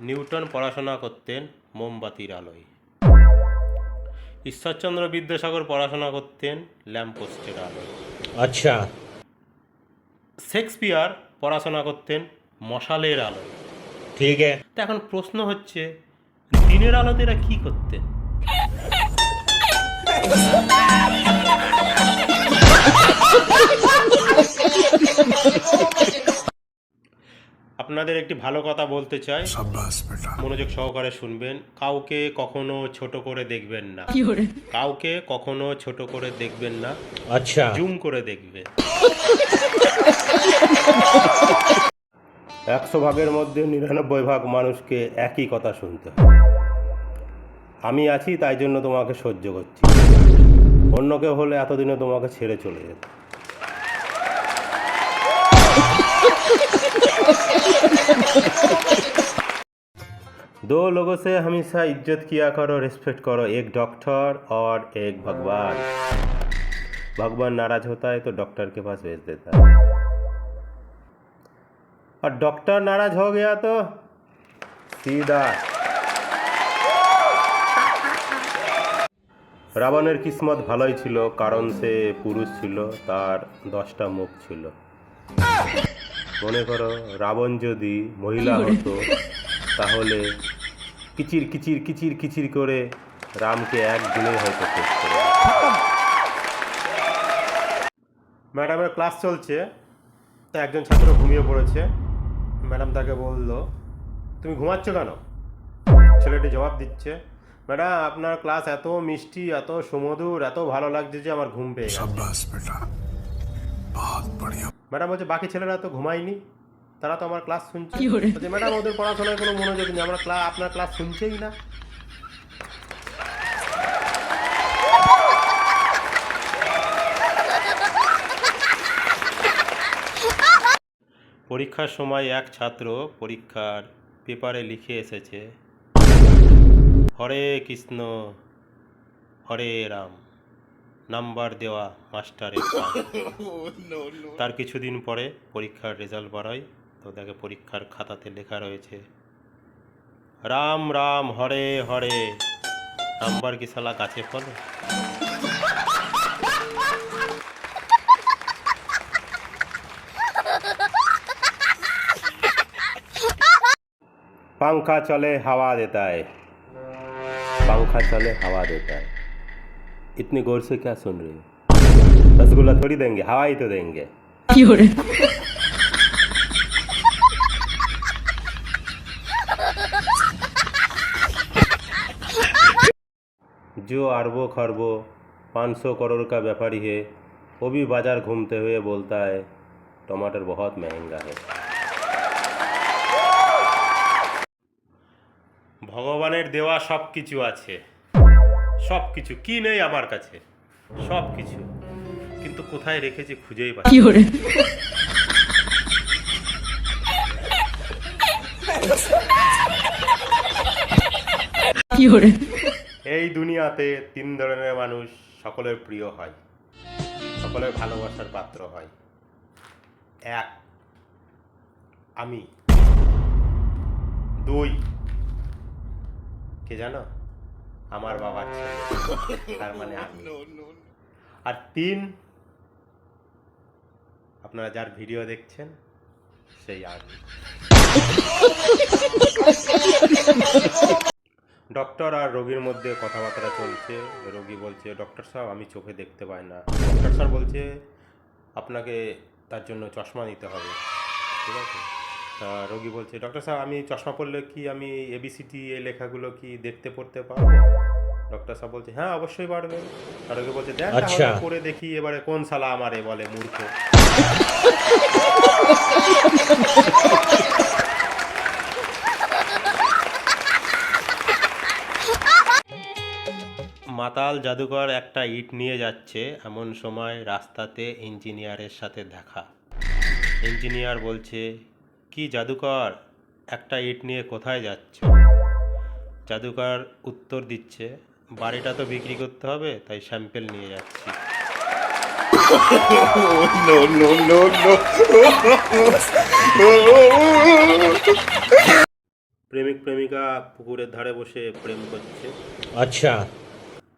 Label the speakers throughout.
Speaker 1: Newton পড়াশোনা করতেন মোমবাতির আলোয়। ঈশ্বরচন্দ্র বিদ্যাসাগর পড়াশোনা করতেন ল্যাম্পপোস্টের আলোয়।
Speaker 2: अच्छा
Speaker 1: শেক্সপিয়ার পড়াশোনা করতেন মশালের আলোয়।
Speaker 2: ठीक है।
Speaker 1: তো এখন প্রশ্ন হচ্ছে, দিনের আলোতে এরা কি করতেন? আপনাদের একটি ভালো কথা বলতে চাই, মনোযোগ সহকারে শুনবেন। কাউকে কখনো ছোট করে দেখবেন না, কাউকে কখনো ছোট করে দেখবেন না,
Speaker 2: अच्छा
Speaker 1: জুম করে দেখবেন। 100 ভাগের মধ্যে 99 ভাগ মানুষকে একই কথা শুনতে হয়। আমি আছি তাই জন্য তোমাকে সহ্য করছি, অন্য কেউ হলে এতদিনে তোমাকে ছেড়ে চলে যেত। दो लोगों से हमेशा इज्जत किया करो, रिस्पेक्ट करो, एक डॉक्टर और एक भगवान। भगवान नाराज होता है तो डॉक्टर के पास भेज देता है, और डॉक्टर नाराज हो गया तो सीधा। রাবণের কিসমত ভালোই ছিল, কারণ সে পুরুষ ছিল, তার 10টা মুখ ছিল। মনে করো রাবণ যদি মহিলা হতো তাহলে কিচির কিচির কিচির কিচির করে রামকে একদিনে হয়তো শেষ করে। ম্যাডামের ক্লাস চলছে, তা একজন ছাত্র ঘুমিয়ে পড়েছে। ম্যাডাম তাকে বলল, তুমি ঘুমাচ্ছ কেন? ছেলেটি জবাব দিচ্ছে, ম্যাডাম আপনার ক্লাস এত মিষ্টি, এত সুমধুর, এত ভালো লাগছে যে আমার ঘুম পেয়ে গেছে। ম্যাডাম বলছে, বাকি ছেলেরা তো ঘুমায়নি, তারা তো আমার ক্লাস শুনছে। বলছে, ম্যাডাম ওদের পড়াশোনায় কোনো মনোযোগ নেই, আমরা আপনার ক্লাস শুনছেই না। পরীক্ষার সময় এক ছাত্র পরীক্ষার পেপারে লিখে এসেছে, হরে কৃষ্ণ হরে রাম, নাম্বার দেওয়া মাস্টারের কাম। তার কিছুদিন পরে পরীক্ষার রেজাল্ট বাড়ায়, তো দেখে পরীক্ষার খাতাতে লেখা রয়েছে, রাম রাম হরে হরে, নাম্বার কি শালা গাছে ফলে? पंखा चले हवा देता है, पंखा चले हवा देता है। इतनी गौर से क्या सुन रही हो? रसगुल्ला थोड़ी देंगे, हवा ही तो देंगे। जो अरबों खरबों 500 करोड़ का व्यापारी है, वो भी बाजार घूमते हुए बोलता है टमाटर बहुत महंगा है। ভগবানের দেওয়া সব কিছু আছে, সব কিছু, কি নেই আমার কাছে? সব কিছু, কিন্তু কোথায় রেখেছি খুঁজেই পাচ্ছি না। এই দুনিয়াতে 3 ধরনের মানুষ সকলের প্রিয় হয়, সকলের ভালোবাসার পাত্র হয়। 1, আমি। 2, কে জানো? আমার বাবার ছেলে, তার মানে আমি। আর 3, আপনারা যার ভিডিও দেখছেন সেই আমি। ডক্টর আর রোগীর মধ্যে কথাবার্তা চলছে। রোগী বলছে, ডক্টর সাহেব আমি চোখে দেখতে পাই না। ডক্টর স্যার বলছে, আপনাকে তার জন্য চশমা নিতে হবে, ঠিক আছে? তা রোগী বলছে, ডক্টর সাহেব আমি চশমা পরলে কি আমি ABCD এই লেখাগুলো কি দেখতে পড়তে পারবো? ডক্টর সাহেব বলছে, হ্যাঁ অবশ্যই পারবেন। আর রোগী বলছে, দেখ
Speaker 2: আচ্ছা
Speaker 1: করে দেখি এবারে কোন শালা আমারে বলে মূর্খ। মাতাল জাদুকর একটা ইট নিয়ে যাচ্ছে, এমন সময় রাস্তাতে ইঞ্জিনিয়ারের সাথে দেখা। ইঞ্জিনিয়ার বলছে, কি জাদুকর একটা ইট নিয়ে কোথায় যাচ্ছ? জাদুকর উত্তর দিচ্ছে, বাড়িটা তো বিক্রি করতে হবে, তাই স্যাম্পেল নিয়ে যাচ্ছি। প্রেমিক প্রেমিকা পুকুরের ধারে বসে প্রেম করছে।
Speaker 2: अच्छा।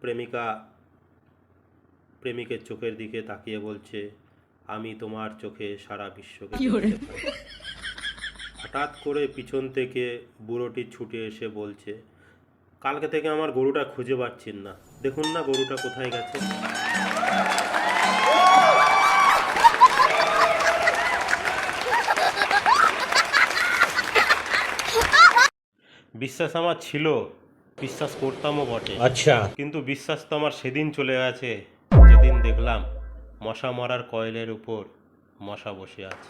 Speaker 1: প্রেমিকা প্রেমিকের চোখের দিকে তাকিয়ে বলছে, আমি তোমার চোখে সারা বিশ্বকে দেখতে পাই। হঠাৎ করে পিছন থেকে বুড়োটি ছুটে এসে বলছে, কালকে থেকে আমার গরুটা খুঁজে পাচ্ছেন না, দেখুন না গরুটা কোথায় গেছে। বিশ্বাস আমার ছিল, বিশ্বাস করতামও বটে,
Speaker 2: अच्छा।
Speaker 1: কিন্তু বিশ্বাস তো আমার সেদিন চলে গেছে যেদিন দেখলাম মশা মারার কয়েলের উপর মশা বসে আছে।